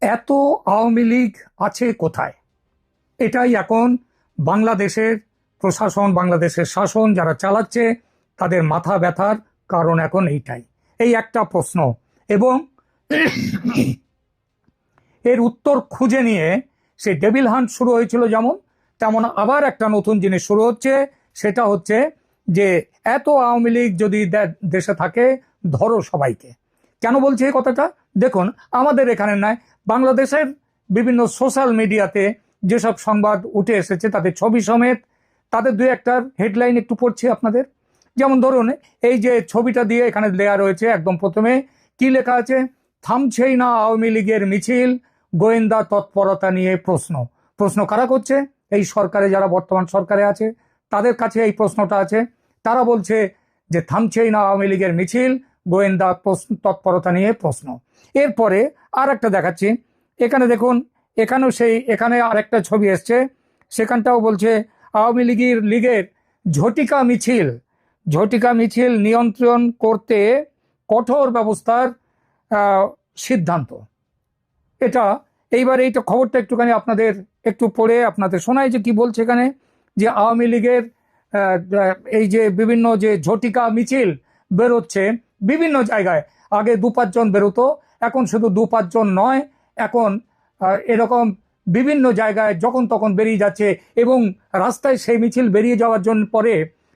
এত আওয়ামী লীগ আছে কোথায়? এটাই এখন বাংলাদেশের প্রশাসন, বাংলাদেশের শাসন যারা চালাচ্ছে তাদের মাথা ব্যথার কারণ এখন এইটাই, এই একটা প্রশ্ন। এবং এর উত্তর খুঁজে নিয়ে সেই ডেভিল হান্ট শুরু হয়েছিল যেমন, তেমন আবার একটা নতুন জিনিস শুরু হচ্ছে। সেটা হচ্ছে যে এত আওয়ামী লীগ যদি দেশে থাকে, ধরো সবাইকে। কেন বলছি এই কথাটা? দেখুন, আমাদের এখানে নয়, বাংলাদেশের বিভিন্ন সোশ্যাল মিডিয়াতে যেসব সংবাদ উঠে এসেছে তাদের ছবি সমেত, তাদের দুই একটার হেডলাইন একটু পড়ছি আপনাদের। যেমন ধরুন, এই যে ছবিটা দিয়ে এখানে দেয়া রয়েছে, একদম প্রথমে কি লেখা আছে? থামছেই না আওয়ামী লীগের মিছিল, গোয়েন্দা তৎপরতা নিয়ে প্রশ্ন। প্রশ্ন কারা করছে? এই সরকারে, যারা বর্তমান সরকারে আছে তাদের কাছে এই প্রশ্নটা আছে। তারা বলছে যে থামছেই না আওয়ামী লীগের মিছিল, গোয়েন্দা তৎপরতা নিয়ে প্রশ্ন। এরপরে আর একটা দেখাচ্ছি, এখানে দেখুন, এখানে আরেকটা ছবি এসছে, সেখানটাও বলছে আওয়ামী লীগের ঝটিকা মিছিল নিয়ন্ত্রণ করতে কঠোর ব্যবস্থার সিদ্ধান্ত। এটা এইবার এইটা খবরটা একটুখানি আপনাদের একটু পড়ে আপনাদের শোনাই যে কি বলছে এখানে। যে আওয়ামী লীগের এই যে বিভিন্ন যে ঝটিকা মিছিল বেরোচ্ছে বিভিন্ন জায়গায়, আগে 2-5 জন বেরোতো, এখন শুধু 2-5 জন নয়, এখন এরকম বিভিন্ন জায়গায় যখন তখন বেরিয়ে যাচ্ছে। এবং রাস্তায় সেই মিছিল বেরিয়ে যাওয়ার জন্য পরে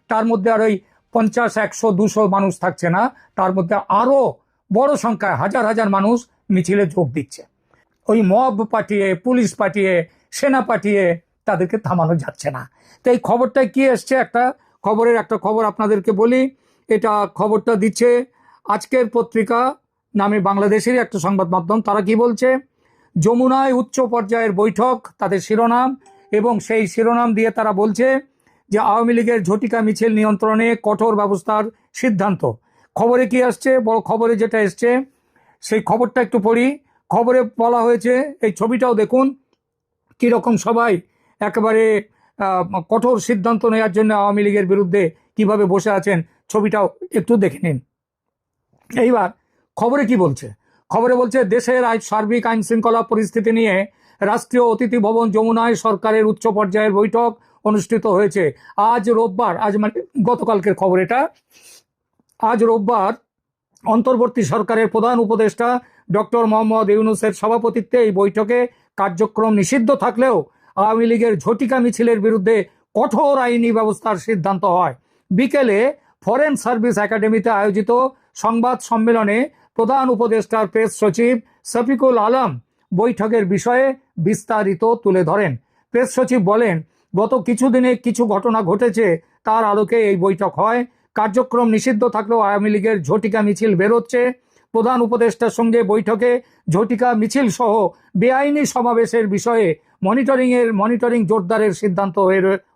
তার মধ্যে আর ওই 50, 100, 200 মানুষ থাকছে না, তার মধ্যে আরো বড় সংখ্যায় হাজার হাজার মানুষ মিছিলে যোগ দিচ্ছে। ওই মব পাঠিয়ে, পুলিশ পাঠিয়ে, সেনা পাঠিয়ে তাদেরকে থামানো যাচ্ছে না। তো এই খবরটায় কি এসছে, একটা খবর আপনাদেরকে বলি। এটা খবরটা দিচ্ছে আজকের পত্রিকা নামে বাংলাদেশেরই একটা সংবাদ মাধ্যম। তারা কি বলছে? যমুনায় উচ্চ পর্যায়ের বৈঠক, তাদের শিরোনাম। এবং সেই শিরোনাম দিয়ে তারা বলছে যে আওয়ামী লীগের ঝটিকা মিছিল নিয়ন্ত্রণে কঠোর ব্যবস্থার সিদ্ধান্ত। খবরে কি আসছে? বড় খবরে যেটা এসছে সেই খবরটা একটু পড়ি। খবরে বলা হয়েছে, এই ছবিটাও দেখুন কিরকম সবাই একেবারে কঠোর সিদ্ধান্ত নেওয়ার জন্য আওয়ামী লীগের বিরুদ্ধে কিভাবে বসে আছেন, ছবিটাও একটু দেখে নিন। এইবার খবরে কি বলছে? খবরে বলছে দেশের সার্বিক আইন শৃঙ্খলা পরিস্থিতি নিয়ে রাষ্ট্রীয় অতিথি ভবন যমুনায় সরকারের উচ্চ পর্যায়ের বৈঠক অনুষ্ঠিত হয়েছে আজ রোববার। আজ মানে গতকালকের খবর এটা। আজ রোববার অন্তর্বর্তী সরকারের প্রধান উপদেষ্টা ডক্টর মোহাম্মদ ইউনূসের সভাপতিত্বে এই বৈঠকে কার্যক্রম নিষিদ্ধ থাকলেও আওয়ামী লীগের ঝটিকা মিছিলের বিরুদ্ধে কঠোর আইনি ব্যবস্থার সিদ্ধান্ত হয়। বিকেলে ফরেন সার্ভিস একাডেমিতে আয়োজিত সংবাদ সম্মেলনে প্রধান উপদেষ্টার প্রেস সচিব শফিকুল আলম বৈঠকের বিষয়ে বিস্তারিত তুলে ধরেন। প্রেস সচিব বলেন, গত কিছুদিনে কিছু ঘটনা ঘটেছে, তার আলোকে এই বৈঠক হয়। কার্যক্রম নিষিদ্ধ থাকলেও আওয়ামী লীগের ঝটিকা মিছিল বেরোচ্ছে। প্রধান উপদেষ্টার সঙ্গে বৈঠকে ঝটিকা মিছিল সহ বেআইনি সমাবেশের বিষয়ে মনিটরিং জোরদারের সিদ্ধান্ত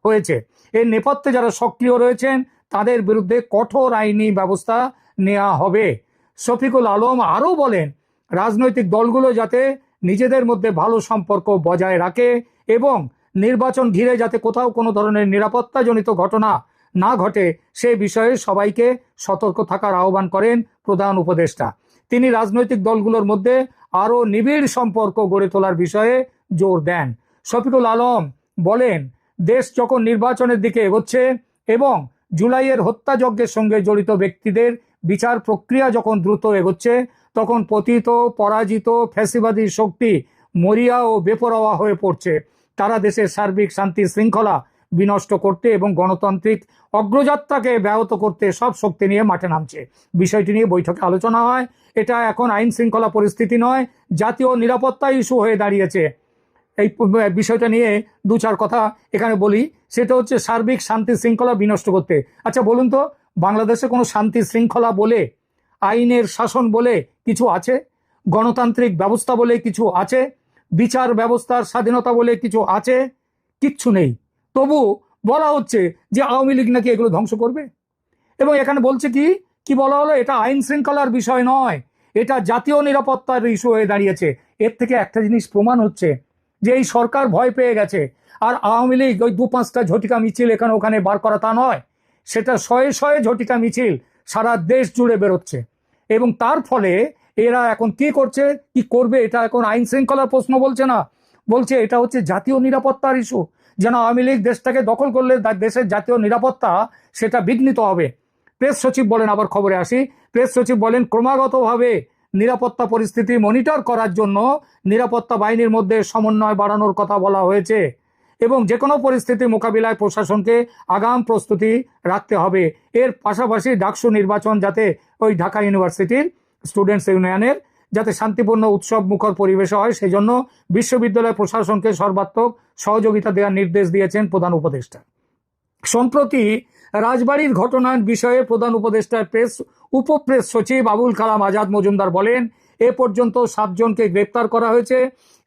হয়েছে। এর নেপথ্যে যারা সক্রিয় রয়েছেন তাদের বিরুদ্ধে কঠোর আইনি ব্যবস্থা নেওয়া হবে। শফিকুল আলম আরও বলেন, রাজনৈতিক দলগুলো যাতে নিজেদের মধ্যে ভালো সম্পর্ক বজায় রাখে এবং নির্বাচন ঘিরে যাতে কোথাও কোনো ধরনের নিরাপত্তাজনিত ঘটনা না ঘটে সে বিষয়ে সবাইকে সতর্ক থাকার আহ্বান করেন প্রধান উপদেষ্টা। তিনি রাজনৈতিক দলগুলোর মধ্যে আরও নিবিড় সম্পর্ক গড়ে তোলার বিষয়ে জোর দেন। শফিকুল আলম বলেন, দেশ যখন নির্বাচনের দিকে এগোচ্ছে এবং জুলাইয়ের হত্যাযজ্ঞের সঙ্গে জড়িত ব্যক্তিদের বিচার প্রক্রিয়া যখন দ্রুত এগোচ্ছে, তখন পতিত পরাজিত ফ্যাসিবাদী শক্তি মরিয়া ও বেপরোয়া হয়ে পড়ছে। তারা দেশের সার্বিক শান্তি শৃঙ্খলা বিনষ্ট করতে এবং গণতান্ত্রিক অগ্রযাত্রাকে ব্যাহত করতে সব শক্তি নিয়ে মাঠে নামছে। বিষয়টি নিয়ে বৈঠকে আলোচনা হয়। এটা এখন আইন শৃঙ্খলা পরিস্থিতি নয়, জাতীয় নিরাপত্তা ইস্যু হয়ে দাঁড়িয়েছে। এই বিষয়টা নিয়ে 2-4 কথা এখানে বলি। সেটা হচ্ছে সার্বিক শান্তি শৃঙ্খলা বিনষ্ট করতে। আচ্ছা বলুন তো, বাংলাদেশে কোনো শান্তি শৃঙ্খলা বলে, আইনের শাসন বলে কিছু আছে? গণতান্ত্রিক ব্যবস্থা বলে কিছু আছে? বিচার ব্যবস্থার স্বাধীনতা বলে কিছু আছে? কিচ্ছু নেই। তবু বলা হচ্ছে যে আওয়ামী লীগ নাকি এগুলো ধ্বংস করবে। এবং এখানে বলছে কি কি বলা হলো, এটা আইন শৃঙ্খলার বিষয় নয়, এটা জাতীয় নিরাপত্তার ইস্যু হয়ে দাঁড়িয়েছে। এর থেকে একটা জিনিস প্রমাণ হচ্ছে যে এই সরকার ভয় পেয়ে গেছে। আর আওয়ামী লীগ ওই 2-5টা ঝটিকা মিছিল এখানে ওখানে বার করা তা নয়, সেটা শয়ে শয়ে ঝটিকা মিছিল সারা দেশ জুড়ে বেরোচ্ছে। এবং তার ফলে এরা এখন কি করছে, কি করবে, এটা এখন আইন শৃঙ্খলার প্রশ্ন বলছে না, বলছে এটা হচ্ছে জাতীয় নিরাপত্তার ইস্যু। যেন আওয়ামী লীগ দেশটাকে দখল করলে দেশের জাতীয় নিরাপত্তা সেটা বিঘ্নিত হবে। প্রেস সচিব বলেন, আবার খবরে আসি, প্রেস সচিব বলেন ক্রমাগতভাবে নিরাপত্তা পরিস্থিতি মনিটর করার জন্য নিরাপত্তা বাহিনীর মধ্যে সমন্বয় বাড়ানোর কথা বলা হয়েছে এবং যে কোনো পরিস্থিতি মোকাবিলায় প্রশাসনকে আগাম প্রস্তুতি রাখতে হবে। এর পাশাপাশি ডাকসু নির্বাচন যাতে ওই ঢাকা ইউনিভার্সিটির স্টুডেন্টস ইউনিয়নের যাতে শান্তিপূর্ণ উৎসব মুখর পরিবেশ হয় সেজন্য বিশ্ববিদ্যালয় প্রশাসনকে সর্বাত্মক সহযোগিতা দেওয়ার নির্দেশ দিয়েছেন প্রধান উপদেষ্টা। সম্প্রতি রাজবাড়ির ঘটনার বিষয়ে প্রধান উপদেষ্টার উপপ্রেস সচিব আবুল কালাম আজাদ মজুমদার বলেন, এ পর্যন্ত 7 জনকে গ্রেপ্তার করা হয়েছে।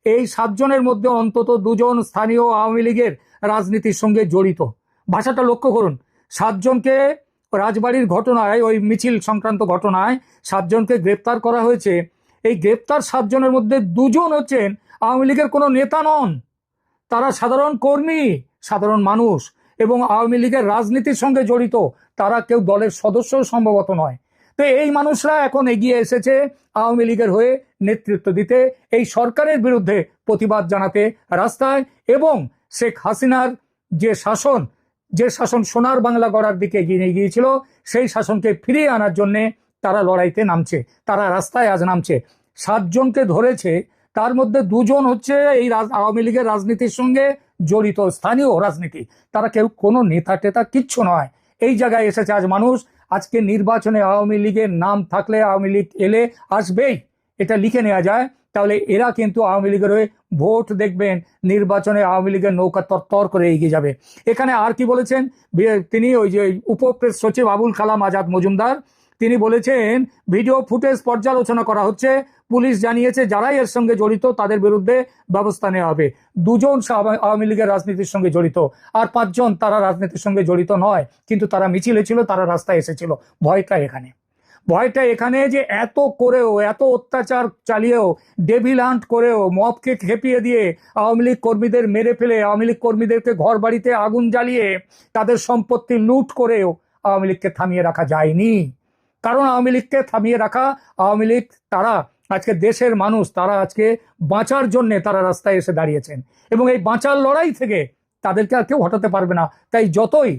এই 7 জনের মধ্যে অন্তত 2 জন স্থানীয় আওয়ামী লীগের রাজনীতির সঙ্গে জড়িত। ভাষাটা লক্ষ্য করুন, 7 জনকে রাজবাড়ির ঘটনায়, ওই মিছিল সংক্রান্ত ঘটনায় 7 জনকে গ্রেপ্তার করা হয়েছে। এই গ্রেপ্তার 7 জনের মধ্যে 2 জন হচ্ছেন আওয়ামী লীগের কোনো নেতা নন, তারা সাধারণ কর্মী, সাধারণ মানুষ এবং আওয়ামী লীগের রাজনীতির সঙ্গে জড়িত, তারা কেউ দলের সদস্য সম্ভবত নয়। তো এই মানুষরা এখন এগিয়ে এসেছে আওয়ামী লীগের হয়ে নেতৃত্ব দিতে, এই সরকারের বিরুদ্ধে প্রতিবাদ জানাতে রাস্তায়, এবং শেখ হাসিনার যে শাসন সোনার বাংলা গড়ার দিকে এগিয়ে গিয়েছিল সেই শাসনকে ফিরিয়ে আনার জন্য তারা লড়াইতে নামছে, তারা রাস্তায় আজ নামছে। 7 জনকে ধরেছে, তার মধ্যে 2 জন হচ্ছে এই আওয়ামী লীগের রাজনীতির সঙ্গে জড়িত, স্থানীয় রাজনীতি, তারা কেউ কোনো নেতা টেতা কিচ্ছু নয়। এই জায়গায় এসেছে আজ মানুষ। আজকে নির্বাচনে আওয়ামী লীগের নাম থাকলে, আওয়ামী লীগ এলে আসবেই, এটা লিখে নেওয়া যায়, তাহলে এরা কিন্তু আওয়ামী লীগের হয়ে ভোট দেখবেন, নির্বাচনে আওয়ামী লীগের নৌকা তরতর করে এগিয়ে যাবে। এখানে আর কি বলেছেন তিনি, ওই যে উপপ্রেস সচিব আবুল কালাম আজাদ মজুমদার, তিনি বলেছেন ভিডিও ফুটেজ পর্যালোচনা করা হচ্ছে, পুলিশ জানিয়েছে যারাই এর সঙ্গে জড়িত তাদের বিরুদ্ধে ব্যবস্থা নেওয়া হবে। 2 জন আওয়ামী লীগের রাজনীতির সঙ্গে জড়িত, আর 5 জন তারা রাজনীতির সঙ্গে জড়িত নয়, কিন্তু তারা মিছিলে ছিল, তারা রাস্তায় এসেছিল। ভয়টা এখানে যে এত করেও, এত অত্যাচার চালিয়েও, ডেভিল হান্ট করেও, মবকে খেপিয়ে দিয়ে, আওয়ামী লীগ কর্মীদের মেরে ফেলে, আওয়ামী লীগ কর্মীদেরকে ঘর বাড়িতে আগুন জ্বালিয়ে তাদের সম্পত্তি লুট করেও আওয়ামী লীগকে থামিয়ে রাখা যায়নি। কারণ আওয়ামী লীগকে থামিয়ে রাখা, আওয়ামী লীগ তারা আজকে দেশের মানুষ, তারা আজকে বাঁচার জন্যে তারা রাস্তায় এসে দাঁড়িয়েছেন এবং এই বাঁচার লড়াই থেকে তাদেরকে আর কেউ হটাতে পারবে না। তাই যতই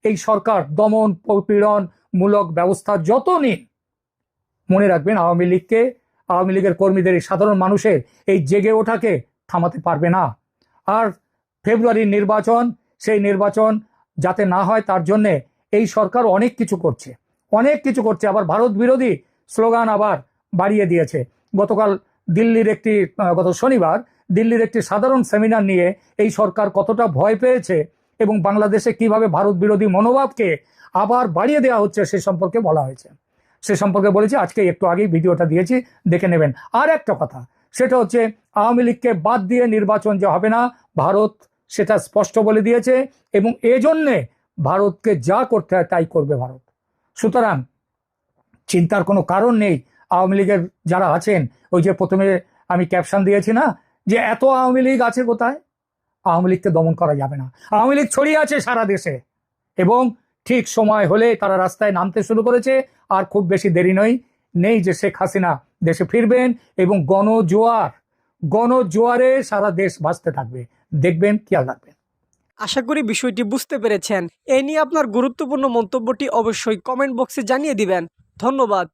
এই সরকার দমন পীড়ন মূলক ব্যবস্থা যত নিন, মনে রাখবেন আওয়ামী লীগের কর্মীদের, এই সাধারণ মানুষের এই জেগে ওঠাকে থামাতে পারবে না। আর ফেব্রুয়ারির নির্বাচন, সেই নির্বাচন যাতে না হয় তার জন্যে এই সরকার অনেক কিছু করছে। আবার ভারত বিরোধী স্লোগান আবার বাড়িয়ে দিয়েছে। গত শনিবার দিল্লির একটি সাধারণ সেমিনার নিয়ে এই সরকার কতটা ভয় পেয়েছে এবং বাংলাদেশে কিভাবে ভারত বিরোধী মনোভাবকে আবার বাড়িয়ে দেওয়া হচ্ছে সে সম্পর্কে বলা হয়েছে। সে সম্পর্কে বলেছি, আজকে একটু আগেই ভিডিওটা দিয়েছি, দেখে নেবেন। আর একটা কথা, সেটা হচ্ছে আওয়ামী লীগকে বাদ দিয়ে নির্বাচন যে হবে না, ভারত সেটা স্পষ্ট বলে দিয়েছে এবং এজন্যে ভারতকে যা করতে হয় তাই করবে ভারত। সুতরাং চিন্তার কোনো কারণ নেই। আওয়ামী লীগের যারা আছেন, ওই যে প্রথমে আমি ক্যাপশন দিয়েছি না, যে এত আওয়ামী লীগ আছে কোথায়, আওয়ামী লীগকে দমন করা যাবে না। আওয়ামী লীগ ছড়িয়ে আছে সারা দেশে এবং ঠিক সময় হলে তারা রাস্তায় নামতে শুরু করেছে। আর খুব বেশি দেরি নেই যে শেখ হাসিনা দেশে ফিরবেন এবং গণজোয়ারে সারা দেশ ভাসতে থাকবে। দেখবেন, খেয়াল রাখবেন। আশা করি বিষয়টি বুঝতে পেরেছেন। এ নিয়ে আপনার গুরুত্বপূর্ণ মন্তব্যটি অবশ্যই কমেন্ট বক্সে জানিয়ে দিবেন। ধন্যবাদ।